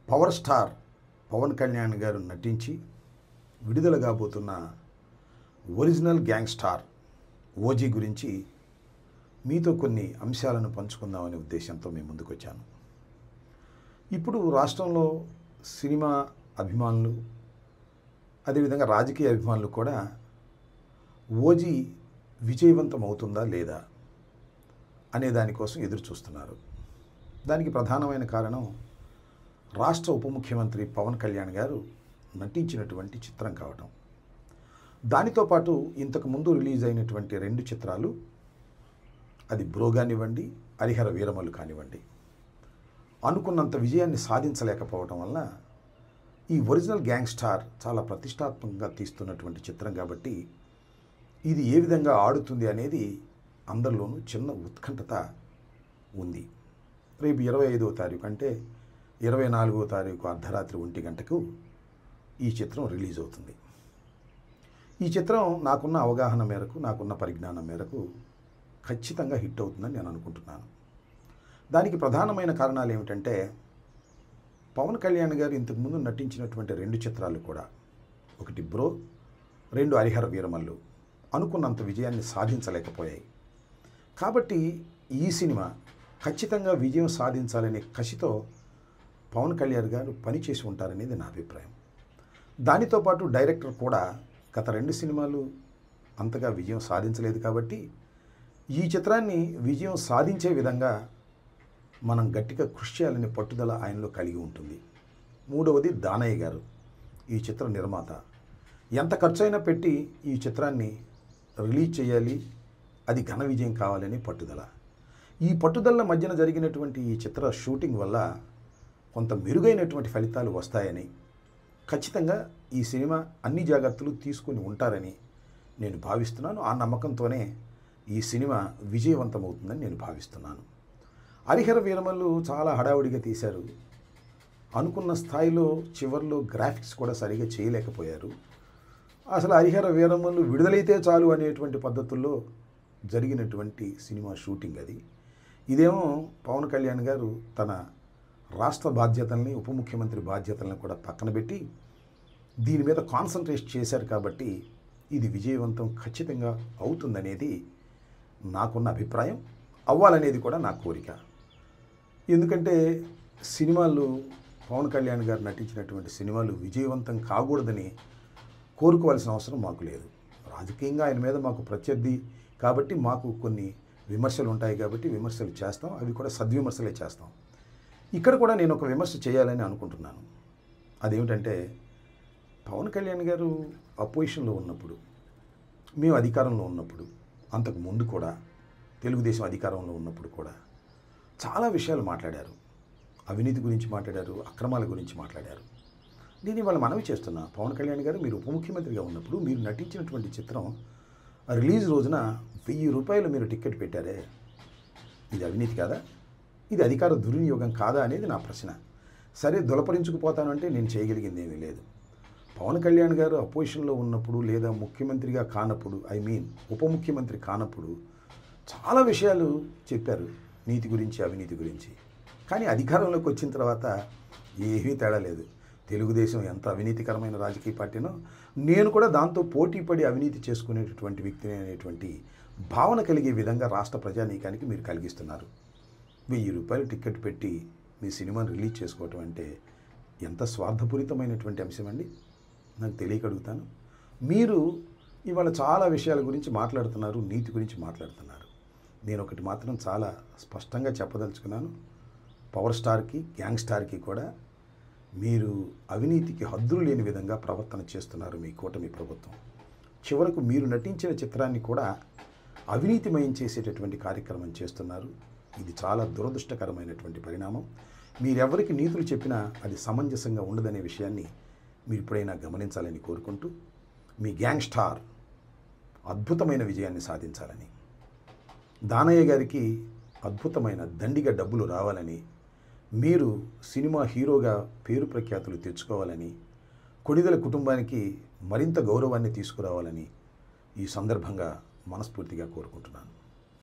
Power star Pawan Kalyan గారు నటించి విడుదల కాబోతున్న ఒరిజినల్ గ్యాంగ్స్టార్ ఓజీ గురించి మీతో కొన్ని అంశాలను పంచుకుందామనే ఉద్దేశంతో మేము ముందుకు వచ్చాను. ఇప్పుడు రాష్ట్రంలో సినిమా అభిమానులు, అదేవిధంగా రాజకీయ అభిమానులు కూడా ఓజీ విజయవంతం అవుతుందా లేదా అనే దానికోసం ఎదురు చూస్తున్నారు. దానికి ప్రధానమైన కారణం రాష్ట్ర ఉప ముఖ్యమంత్రి పవన్ కళ్యాణ్ గారు నటించినటువంటి చిత్రం కావటం. దానితో పాటు ఇంతకుముందు రిలీజ్ అయినటువంటి 2 చిత్రాలు, అది బ్రో కానివ్వండి, హరిహర వీరమల్లు కానివ్వండి, అనుకున్నంత విజయాన్ని సాధించలేకపోవడం వల్ల ఈ ఒరిజినల్ గ్యాంగ్స్టార్ చాలా ప్రతిష్టాత్మకంగా తీస్తున్నటువంటి చిత్రం కాబట్టి ఇది ఏ విధంగా ఆడుతుంది అనేది అందరిలోనూ చిన్న ఉత్కంఠత ఉంది. రేపు 25వ తారీఖు అంటే 24వ తారీఖు అర్ధరాత్రి 1 గంటకు ఈ చిత్రం రిలీజ్ అవుతుంది. ఈ చిత్రం నాకున్న అవగాహన మేరకు, నాకున్న పరిజ్ఞానం మేరకు ఖచ్చితంగా హిట్ అవుతుందని నేను అనుకుంటున్నాను. దానికి ప్రధానమైన కారణాలు ఏమిటంటే, పవన్ కళ్యాణ్ గారు ఇంతకుముందు నటించినటువంటి 2 చిత్రాలు కూడా, ఒకటి బ్రో, 2 హరిహర వీరమల్లు అనుకున్నంత విజయాన్ని సాధించలేకపోయాయి. కాబట్టి ఈ సినిమా ఖచ్చితంగా విజయం సాధించాలనే కసితో పవన్ కళ్యాణ్ గారు పనిచేసి ఉంటారనేది నా అభిప్రాయం. దానితో పాటు డైరెక్టర్ కూడా గత 2 సినిమాలు అంతగా విజయం సాధించలేదు కాబట్టి ఈ చిత్రాన్ని విజయం సాధించే విధంగా మనం గట్టిగా కృషి చేయాలనే పట్టుదల ఆయనలో కలిగి ఉంటుంది. మూడవది దానయ్య గారు, ఈ చిత్ర నిర్మాత. ఎంత ఖర్చైనా పెట్టి ఈ చిత్రాన్ని రిలీజ్ చేయాలి, అది ఘన విజయం కావాలని పట్టుదల. ఈ పట్టుదల మధ్యన జరిగినటువంటి ఈ చిత్ర షూటింగ్ వల్ల కొంత మెరుగైనటువంటి ఫలితాలు వస్తాయని, ఖచ్చితంగా ఈ సినిమా అన్ని జాగ్రత్తలు తీసుకుని ఉంటారని నేను భావిస్తున్నాను. ఆ నమ్మకంతోనే ఈ సినిమా విజయవంతమవుతుందని నేను భావిస్తున్నాను. హరిహర వీరమల్లు చాలా హడావుడిగా తీశారు. అనుకున్న స్థాయిలో చివరిలో గ్రాఫిక్స్ కూడా సరిగా చేయలేకపోయారు. అసలు హరిహర వీరమల్లు విడుదలైతే చాలు అనేటువంటి పద్ధతుల్లో జరిగినటువంటి సినిమా షూటింగ్ అది. ఇదేమో పవన్ కళ్యాణ్ గారు తన రాష్ట్ర బాధ్యతల్ని, ఉప ముఖ్యమంత్రి బాధ్యతలను కూడా పక్కన పెట్టి దీని మీద కాన్సన్ట్రేట్ చేశారు కాబట్టి ఇది విజయవంతం ఖచ్చితంగా అవుతుందనేది నాకున్న అభిప్రాయం. అవ్వాలనేది కూడా నా కోరిక. ఎందుకంటే సినిమాలు, పవన్ కళ్యాణ్ గారు నటించినటువంటి సినిమాలు విజయవంతం కాకూడదని కోరుకోవాల్సిన అవసరం మాకు లేదు. రాజకీయంగా ఆయన మీద మాకు ప్రత్యర్థి కాబట్టి మాకు కొన్ని విమర్శలు ఉంటాయి కాబట్టి విమర్శలు చేస్తాం. అవి కూడా సద్విమర్శలే చేస్తాం. ఇక్కడ కూడా నేను ఒక విమర్శ చేయాలని అనుకుంటున్నాను. అదేమిటంటే, పవన్ కళ్యాణ్ గారు అపోజిషన్లో ఉన్నప్పుడు, మేము అధికారంలో ఉన్నప్పుడు, అంతకు ముందు కూడా తెలుగుదేశం అధికారంలో ఉన్నప్పుడు కూడా చాలా విషయాలు మాట్లాడారు. అవినీతి గురించి మాట్లాడారు, అక్రమాల గురించి మాట్లాడారు. నేను ఇవాళ మనవి చేస్తున్నా, పవన్ కళ్యాణ్ గారు మీరు ఉప ముఖ్యమంత్రిగా ఉన్నప్పుడు మీరు నటించినటువంటి చిత్రం రిలీజ్ రోజున 1000 రూపాయలు మీరు టికెట్ పెట్టారే, ఇది అవినీతి కాదా? ఇది అధికార దుర్వినియోగం కాదా అనేది నా ప్రశ్న. సరే, దులపరించుకుపోతానంటే నేను చేయగలిగింది ఏమీ లేదు. పవన్ కళ్యాణ్ గారు అపోజిషన్లో ఉన్నప్పుడు లేదా ముఖ్యమంత్రిగా కానప్పుడు, ఉప ముఖ్యమంత్రి కానప్పుడు చాలా విషయాలు చెప్పారు, నీతి గురించి, అవినీతి గురించి. కానీ అధికారంలోకి వచ్చిన తర్వాత ఏమీ తేడా లేదు. తెలుగుదేశం ఎంత అవినీతికరమైన రాజకీయ పార్టీనో, నేను కూడా దాంతో పోటీపడి అవినీతి చేసుకునేటటువంటి వ్యక్తిని అనేటువంటి భావన కలిగే విధంగా రాష్ట్ర ప్రజానీకానికి మీరు కలిగిస్తున్నారు. 1000 రూపాయలు టికెట్ పెట్టి మీ సినిమాను రిలీజ్ చేసుకోవటం అంటే ఎంత స్వార్థపూరితమైనటువంటి అంశం అండి? నాకు తెలియక అడుగుతాను. మీరు ఇవాళ చాలా విషయాల గురించి మాట్లాడుతున్నారు, నీతి గురించి మాట్లాడుతున్నారు. నేను ఒకటి మాత్రం చాలా స్పష్టంగా చెప్పదలుచుకున్నాను. పవర్ స్టార్కి, గ్యాంగ్ స్టార్కి కూడా మీరు అవినీతికి హద్దులు లేని విధంగా ప్రవర్తన చేస్తున్నారు మీ కూటమి ప్రభుత్వం. చివరకు మీరు నటించిన చిత్రాన్ని కూడా అవినీతిమయం చేసేటటువంటి కార్యక్రమం చేస్తున్నారు. ఇది చాలా దురదృష్టకరమైనటువంటి పరిణామం. మీరెవరికి నీతులు చెప్పినా అది సమంజసంగా ఉండదనే విషయాన్ని మీరు ఇప్పుడైనా గమనించాలని కోరుకుంటూ, మీ గ్యాంగ్ స్టార్ అద్భుతమైన విజయాన్ని సాధించాలని, దానయ్య గారికి అద్భుతమైన దండిగా డబ్బులు రావాలని, మీరు సినిమా హీరోగా పేరు ప్రఖ్యాతులు తెచ్చుకోవాలని, కొణిదెల కుటుంబానికి మరింత గౌరవాన్ని తీసుకురావాలని ఈ సందర్భంగా మనస్ఫూర్తిగా కోరుకుంటున్నాను.